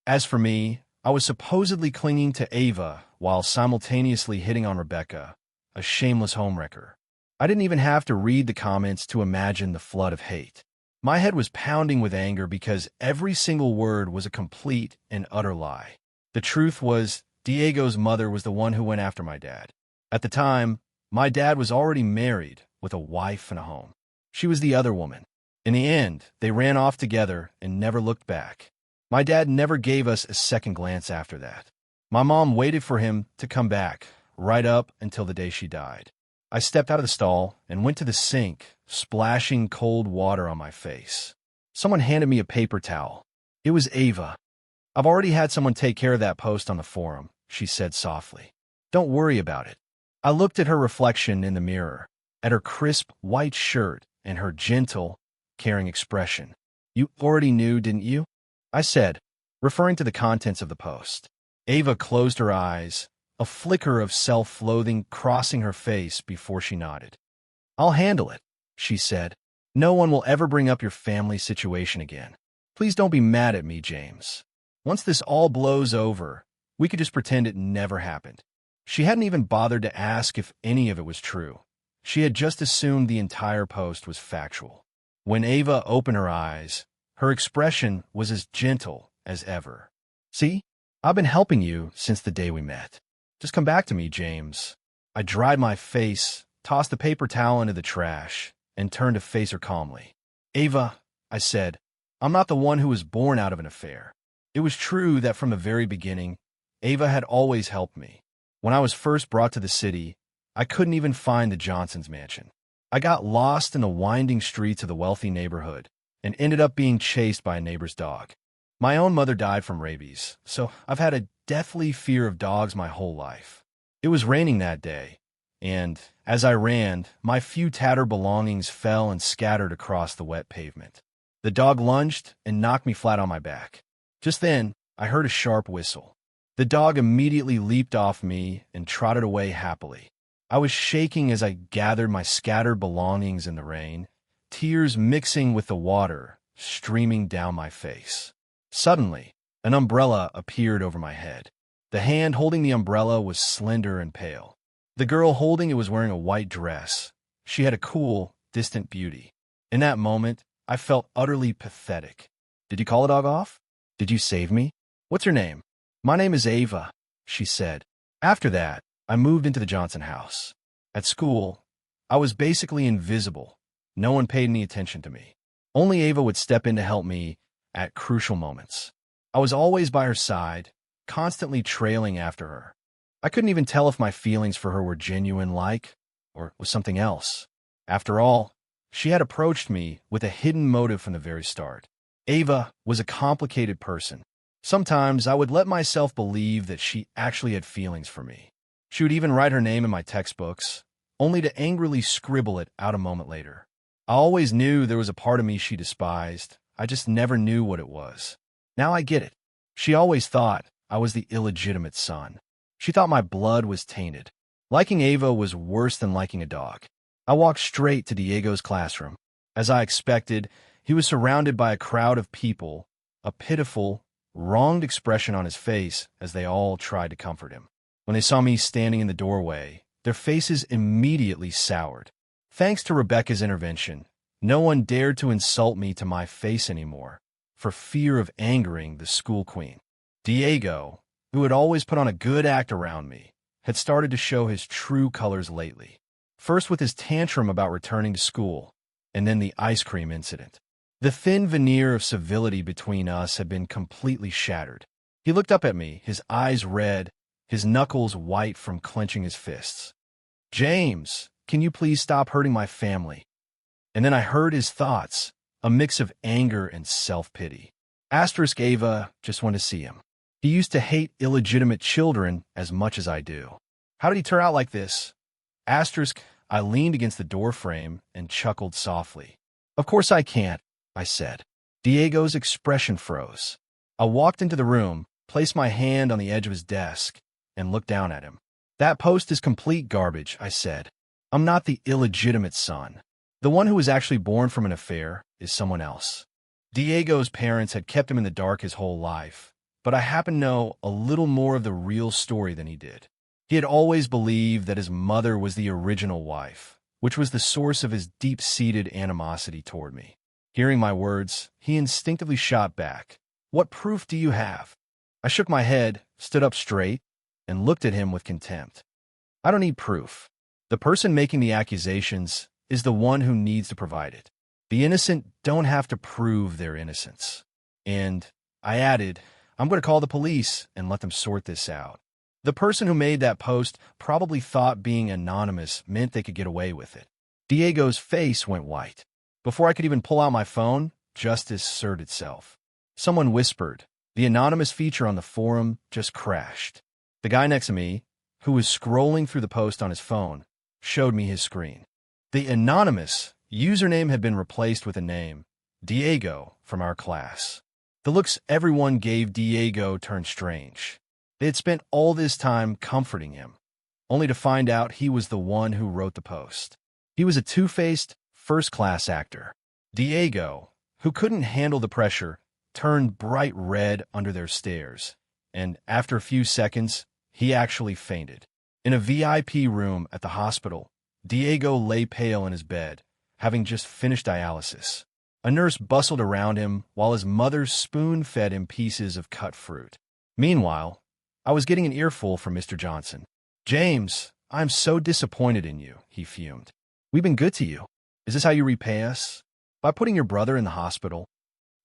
As for me, I was supposedly clinging to Ava while simultaneously hitting on Rebecca, a shameless homewrecker. I didn't even have to read the comments to imagine the flood of hate. My head was pounding with anger because every single word was a complete and utter lie. The truth was, Diego's mother was the one who went after my dad. At the time, my dad was already married with a wife and a home. She was the other woman. In the end, they ran off together and never looked back. My dad never gave us a second glance after that. My mom waited for him to come back, right up until the day she died. I stepped out of the stall and went to the sink, splashing cold water on my face. Someone handed me a paper towel. It was Ava. "I've already had someone take care of that post on the forum," she said softly. "Don't worry about it." I looked at her reflection in the mirror, at her crisp white shirt and her gentle, caring expression. "You already knew, didn't you?" I said, referring to the contents of the post. Ava closed her eyes, a flicker of self-loathing crossing her face before she nodded. "I'll handle it," she said. "No one will ever bring up your family situation again. Please don't be mad at me, James. Once this all blows over, we could just pretend it never happened." She hadn't even bothered to ask if any of it was true. She had just assumed the entire post was factual. When Ava opened her eyes, her expression was as gentle as ever. "See, I've been helping you since the day we met. Just come back to me, James." I dried my face, tossed the paper towel into the trash, and turned to face her calmly. "Ava," I said, "I'm not the one who was born out of an affair." It was true that from the very beginning, Ava had always helped me. When I was first brought to the city, I couldn't even find the Johnsons' mansion. I got lost in the winding streets of the wealthy neighborhood and ended up being chased by a neighbor's dog. My own mother died from rabies, so I've had a deathly fear of dogs my whole life. It was raining that day, and as I ran, my few tattered belongings fell and scattered across the wet pavement. The dog lunged and knocked me flat on my back. Just then, I heard a sharp whistle. The dog immediately leaped off me and trotted away happily. I was shaking as I gathered my scattered belongings in the rain, tears mixing with the water streaming down my face. Suddenly, an umbrella appeared over my head. The hand holding the umbrella was slender and pale. The girl holding it was wearing a white dress. She had a cool, distant beauty. In that moment, I felt utterly pathetic. "Did you call the dog off? Did you save me? What's your name?" "My name is Ava," she said. After that, I moved into the Johnson house. At school, I was basically invisible. No one paid any attention to me. Only Ava would step in to help me at crucial moments. I was always by her side, constantly trailing after her. I couldn't even tell if my feelings for her were genuine or was something else. After all, she had approached me with a hidden motive from the very start. Ava was a complicated person. Sometimes I would let myself believe that she actually had feelings for me. She would even write her name in my textbooks, only to angrily scribble it out a moment later. I always knew there was a part of me she despised. I just never knew what it was. Now I get it. She always thought I was the illegitimate son. She thought my blood was tainted. Liking Ava was worse than liking a dog. I walked straight to Diego's classroom. As I expected, he was surrounded by a crowd of people, a pitiful, wronged expression on his face as they all tried to comfort him. When they saw me standing in the doorway, their faces immediately soured. Thanks to Rebecca's intervention, no one dared to insult me to my face anymore, for fear of angering the school queen. Diego, who had always put on a good act around me, had started to show his true colors lately. First with his tantrum about returning to school, and then the ice cream incident. The thin veneer of civility between us had been completely shattered. He looked up at me, his eyes red, his knuckles white from clenching his fists. James, can you please stop hurting my family? And then I heard his thoughts, a mix of anger and self-pity. Asterisk Ava just wanted to see him. He used to hate illegitimate children as much as I do. How did he turn out like this? Asterisk, I leaned against the doorframe and chuckled softly. Of course I can't, I said. Diego's expression froze. I walked into the room, placed my hand on the edge of his desk, and looked down at him. That post is complete garbage, I said. I'm not the illegitimate son. The one who was actually born from an affair is someone else. Diego's parents had kept him in the dark his whole life, but I happen to know a little more of the real story than he did. He had always believed that his mother was the original wife, which was the source of his deep-seated animosity toward me. Hearing my words, he instinctively shot back. What proof do you have? I shook my head, stood up straight, and looked at him with contempt. I don't need proof. The person making the accusations is the one who needs to provide it. The innocent don't have to prove their innocence. And, I added, I'm going to call the police and let them sort this out. The person who made that post probably thought being anonymous meant they could get away with it. Diego's face went white. Before I could even pull out my phone, justice asserted itself. Someone whispered. The anonymous feature on the forum just crashed. The guy next to me, who was scrolling through the post on his phone, showed me his screen. The anonymous username had been replaced with a name, Diego, from our class. The looks everyone gave Diego turned strange. They had spent all this time comforting him, only to find out he was the one who wrote the post. He was a two-faced, first-class actor. Diego, who couldn't handle the pressure, turned bright red under their stares, and after a few seconds, he actually fainted. In a VIP room at the hospital, Diego lay pale in his bed, having just finished dialysis. A nurse bustled around him while his mother spoon-fed him pieces of cut fruit. Meanwhile, I was getting an earful from Mr. Johnson. James, I'm so disappointed in you, he fumed. We've been good to you. Is this how you repay us? By putting your brother in the hospital?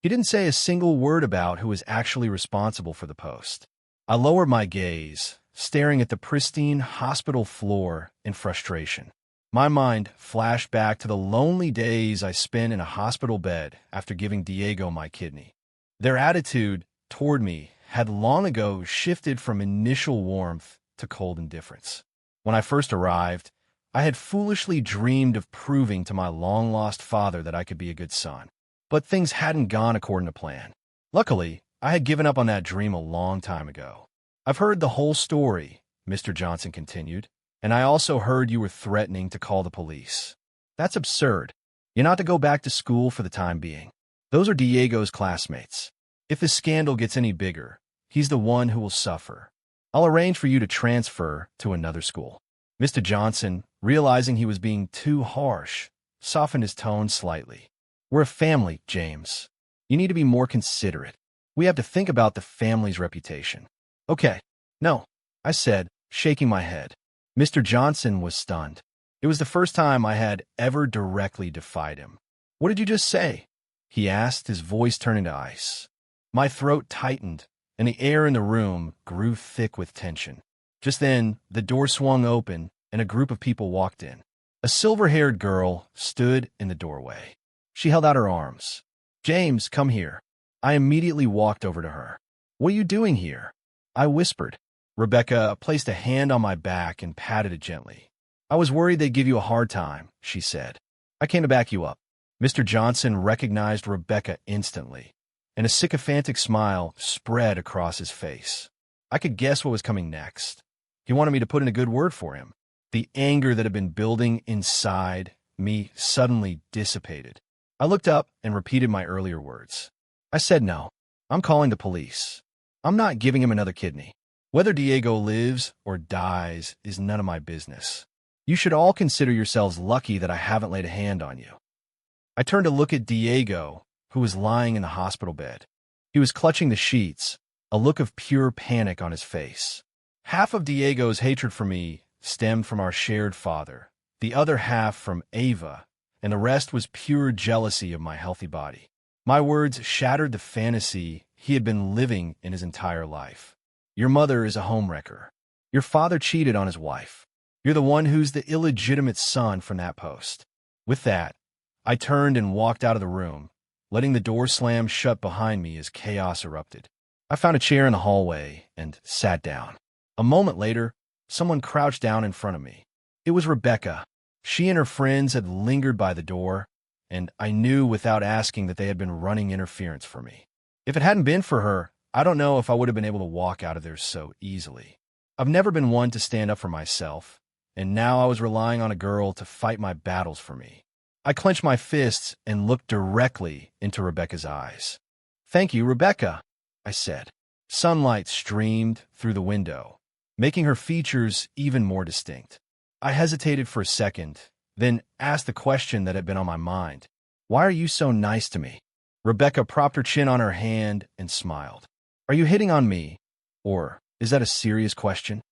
He didn't say a single word about who was actually responsible for the post. I lowered my gaze, staring at the pristine hospital floor in frustration. My mind flashed back to the lonely days I spent in a hospital bed after giving Diego my kidney. Their attitude toward me had long ago shifted from initial warmth to cold indifference. When I first arrived, I had foolishly dreamed of proving to my long-lost father that I could be a good son. But things hadn't gone according to plan. Luckily, I had given up on that dream a long time ago. I've heard the whole story, Mr. Johnson continued, and I also heard you were threatening to call the police. That's absurd. You're not to go back to school for the time being. Those are Diego's classmates. If the scandal gets any bigger, he's the one who will suffer. I'll arrange for you to transfer to another school. Mr. Johnson, realizing he was being too harsh, softened his tone slightly. We're a family, James. You need to be more considerate. We have to think about the family's reputation. Okay. No, I said, shaking my head. Mr. Johnson was stunned. It was the first time I had ever directly defied him. What did you just say? He asked, his voice turning to ice. My throat tightened, and the air in the room grew thick with tension. Just then, the door swung open, and a group of people walked in. A silver-haired girl stood in the doorway. She held out her arms. James, come here. I immediately walked over to her. What are you doing here? I whispered. Rebecca placed a hand on my back and patted it gently. I was worried they'd give you a hard time, she said. I came to back you up. Mr. Johnson recognized Rebecca instantly, and a sycophantic smile spread across his face. I could guess what was coming next. He wanted me to put in a good word for him. The anger that had been building inside me suddenly dissipated. I looked up and repeated my earlier words. I said no. I'm calling the police. I'm not giving him another kidney. Whether Diego lives or dies is none of my business. You should all consider yourselves lucky that I haven't laid a hand on you. I turned to look at Diego, who was lying in the hospital bed. He was clutching the sheets, a look of pure panic on his face. Half of Diego's hatred for me stemmed from our shared father, the other half from Ava, and the rest was pure jealousy of my healthy body. My words shattered the fantasy he had been living in his entire life. Your mother is a homewrecker. Your father cheated on his wife. You're the one who's the illegitimate son from that post." With that, I turned and walked out of the room, letting the door slam shut behind me as chaos erupted. I found a chair in the hallway and sat down. A moment later, someone crouched down in front of me. It was Rebecca. She and her friends had lingered by the door, and I knew without asking that they had been running interference for me. If it hadn't been for her, I don't know if I would have been able to walk out of there so easily. I've never been one to stand up for myself, and now I was relying on a girl to fight my battles for me. I clenched my fists and looked directly into Rebecca's eyes. "Thank you, Rebecca," I said. Sunlight streamed through the window, making her features even more distinct. I hesitated for a second, then asked the question that had been on my mind. "Why are you so nice to me?" Rebecca propped her chin on her hand and smiled. "Are you hitting on me? Or is that a serious question?"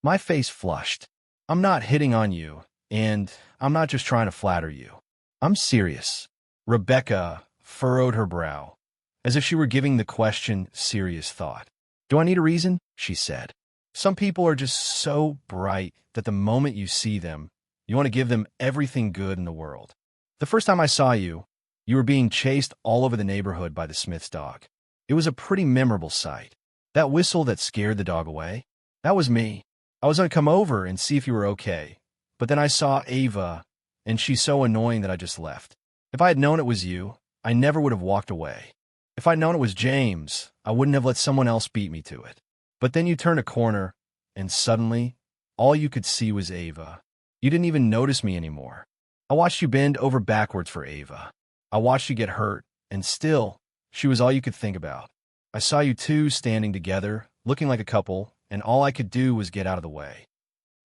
My face flushed. "I'm not hitting on you, and I'm not just trying to flatter you. I'm serious." Rebecca furrowed her brow, as if she were giving the question serious thought. "Do I need a reason?" she said. "Some people are just so bright that the moment you see them, you want to give them everything good in the world. The first time I saw you, you were being chased all over the neighborhood by the Smith's dog. It was a pretty memorable sight. That whistle that scared the dog away, that was me. I was going to come over and see if you were okay, but then I saw Ava, and she's so annoying that I just left. If I had known it was you, I never would have walked away. If I'd known it was James, I wouldn't have let someone else beat me to it. But then you turned a corner, and suddenly, all you could see was Ava. You didn't even notice me anymore. I watched you bend over backwards for Ava. I watched you get hurt, and still, she was all you could think about. I saw you two standing together, looking like a couple, and all I could do was get out of the way."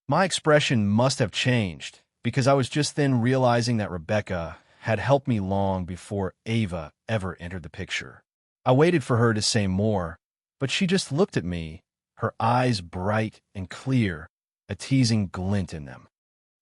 My expression must have changed, because I was just then realizing that Rebecca had helped me long before Ava ever entered the picture. I waited for her to say more, but she just looked at me, her eyes bright and clear, a teasing glint in them.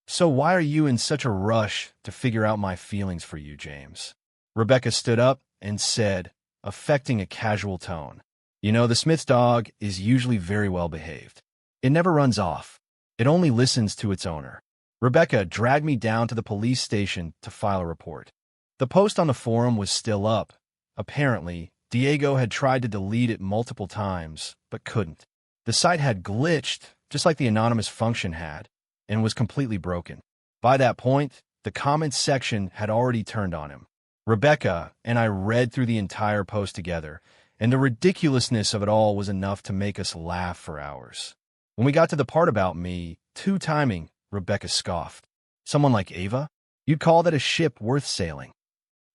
"So why are you in such a rush to figure out my feelings for you, James?" Rebecca stood up and said, affecting a casual tone, "You know, the Smith's dog is usually very well behaved. It never runs off. It only listens to its owner." Rebecca dragged me down to the police station to file a report. The post on the forum was still up. Apparently, Diego had tried to delete it multiple times, but couldn't. The site had glitched, just like the anonymous function had, and was completely broken. By that point, the comments section had already turned on him. Rebecca and I read through the entire post together, and the ridiculousness of it all was enough to make us laugh for hours. When we got to the part about me, two-timing, Rebecca scoffed. "Someone like Ava? You'd call that a ship worth sailing."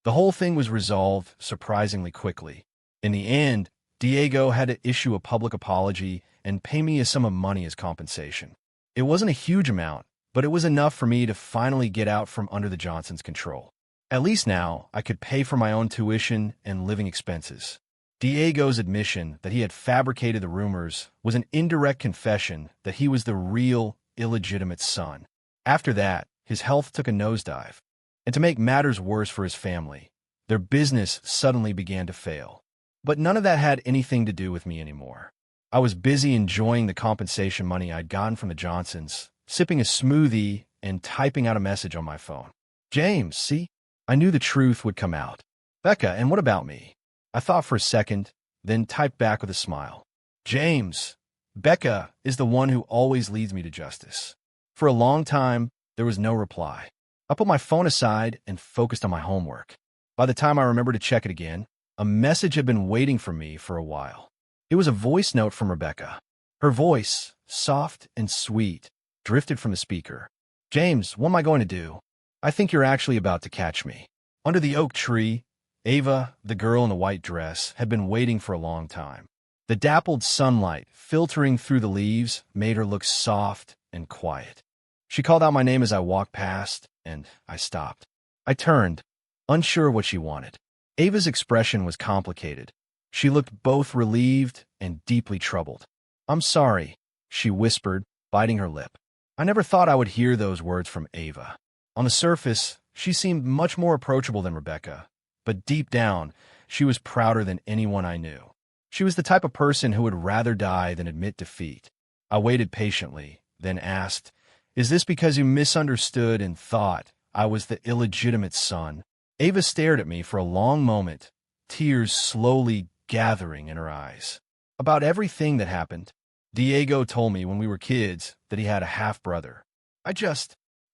The whole thing was resolved surprisingly quickly. In the end, Diego had to issue a public apology and pay me a sum of money as compensation. It wasn't a huge amount, but it was enough for me to finally get out from under the Johnsons' control. At least now, I could pay for my own tuition and living expenses. Diego's admission that he had fabricated the rumors was an indirect confession that he was the real, illegitimate son. After that, his health took a nosedive. And to make matters worse for his family, their business suddenly began to fail. But none of that had anything to do with me anymore. I was busy enjoying the compensation money I'd gotten from the Johnsons, sipping a smoothie and typing out a message on my phone. "James, see? I knew the truth would come out." "Becca, and what about me?" I thought for a second, then typed back with a smile. "James, Becca is the one who always leads me to justice." For a long time, there was no reply. I put my phone aside and focused on my homework. By the time I remembered to check it again, a message had been waiting for me for a while. It was a voice note from Rebecca. Her voice, soft and sweet, drifted from the speaker. "James, what am I going to do? I think you're actually about to catch me." Under the oak tree, Ava, the girl in the white dress, had been waiting for a long time. The dappled sunlight filtering through the leaves made her look soft and quiet. She called out my name as I walked past, and I stopped. I turned, unsure what she wanted. Ava's expression was complicated. She looked both relieved and deeply troubled. "I'm sorry," she whispered, biting her lip. I never thought I would hear those words from Ava. On the surface, she seemed much more approachable than Rebecca, but deep down, she was prouder than anyone I knew. She was the type of person who would rather die than admit defeat. I waited patiently, then asked, Is this because you misunderstood and thought I was the illegitimate son? Ava stared at me for a long moment, tears slowly gathering in her eyes. About everything that happened, Diego told me when we were kids that he had a half-brother.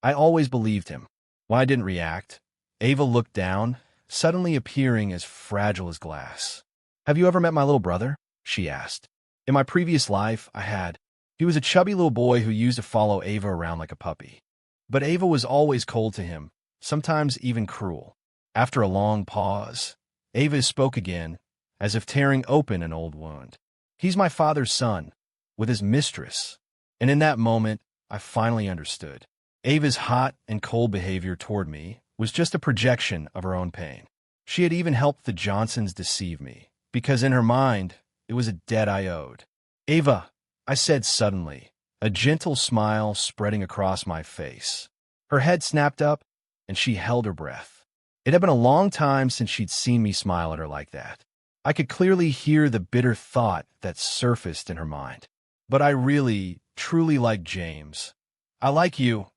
I always believed him. When I didn't react, Ava looked down, suddenly appearing as fragile as glass. Have you ever met my little brother? She asked. In my previous life, I had. He was a chubby little boy who used to follow Ava around like a puppy. But Ava was always cold to him, sometimes even cruel. After a long pause, Ava spoke again, as if tearing open an old wound. He's my father's son, with his mistress. And in that moment, I finally understood. Ava's hot and cold behavior toward me was just a projection of her own pain. She had even helped the Johnsons deceive me, because in her mind, it was a debt I owed. Ava, I said suddenly, a gentle smile spreading across my face. Her head snapped up, and she held her breath. It had been a long time since she'd seen me smile at her like that. I could clearly hear the bitter thought that surfaced in her mind. But I really, truly like James. I like you,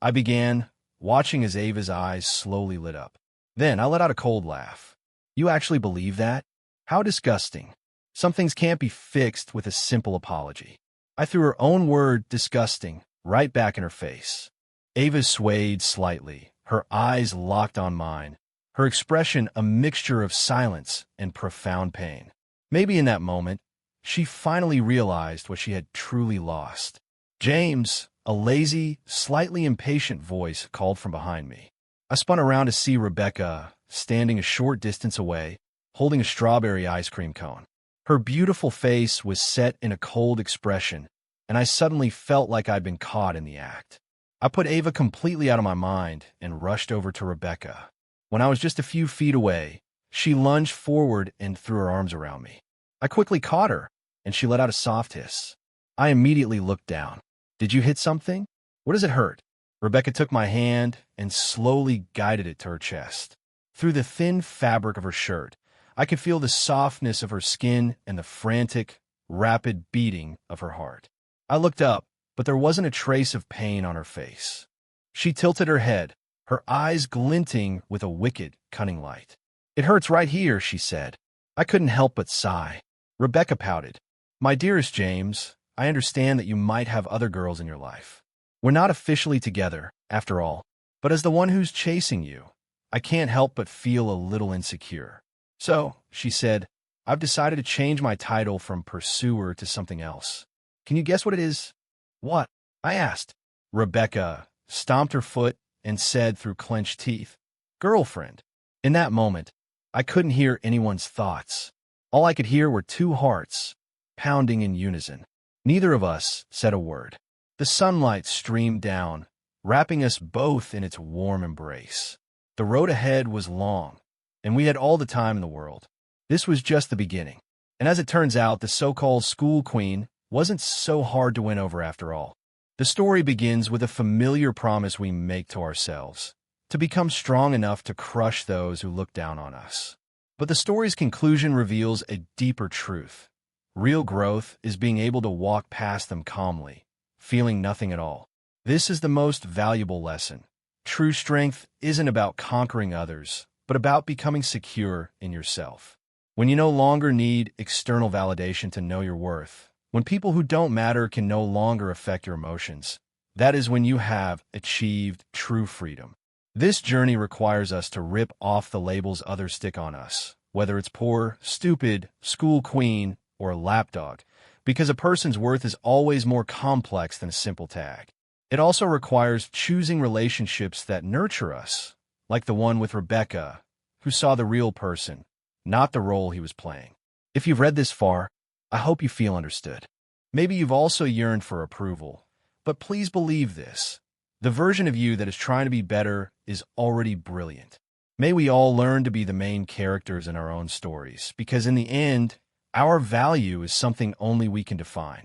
I began, watching as Ava's eyes slowly lit up. Then I let out a cold laugh. You actually believe that? How disgusting. Some things can't be fixed with a simple apology. I threw her own word, disgusting, right back in her face. Ava swayed slightly, her eyes locked on mine, her expression a mixture of silence and profound pain. Maybe in that moment, she finally realized what she had truly lost. James, a lazy, slightly impatient voice called from behind me. I spun around to see Rebecca standing a short distance away, holding a strawberry ice cream cone. Her beautiful face was set in a cold expression, and I suddenly felt like I'd been caught in the act. I put Ava completely out of my mind and rushed over to Rebecca. When I was just a few feet away, she lunged forward and threw her arms around me. I quickly caught her, and she let out a soft hiss. I immediately looked down. Did you hit something? What does it hurt? Rebecca took my hand and slowly guided it to her chest. Through the thin fabric of her shirt, I could feel the softness of her skin and the frantic, rapid beating of her heart. I looked up, but there wasn't a trace of pain on her face. She tilted her head, her eyes glinting with a wicked, cunning light. It hurts right here, she said. I couldn't help but sigh. Rebecca pouted. My dearest James, I understand that you might have other girls in your life. We're not officially together, after all, but as the one who's chasing you, I can't help but feel a little insecure. So, she said, I've decided to change my title from pursuer to something else. Can you guess what it is? What? I asked. Rebecca stomped her foot and said through clenched teeth, Girlfriend. In that moment, I couldn't hear anyone's thoughts. All I could hear were two hearts, pounding in unison. Neither of us said a word. The sunlight streamed down, wrapping us both in its warm embrace. The road ahead was long, and we had all the time in the world. This was just the beginning. And as it turns out, the so-called school queen wasn't so hard to win over after all. The story begins with a familiar promise we make to ourselves, to become strong enough to crush those who look down on us. But the story's conclusion reveals a deeper truth. Real growth is being able to walk past them calmly, feeling nothing at all. This is the most valuable lesson. True strength isn't about conquering others, but about becoming secure in yourself. When you no longer need external validation to know your worth, when people who don't matter can no longer affect your emotions, that is when you have achieved true freedom. This journey requires us to rip off the labels others stick on us, whether it's poor, stupid, school queen, or a lapdog, because a person's worth is always more complex than a simple tag. It also requires choosing relationships that nurture us, like the one with Rebecca, who saw the real person, not the role he was playing. If you've read this far, I hope you feel understood. Maybe you've also yearned for approval, but please believe this. The version of you that is trying to be better is already brilliant. May we all learn to be the main characters in our own stories, because in the end, our value is something only we can define.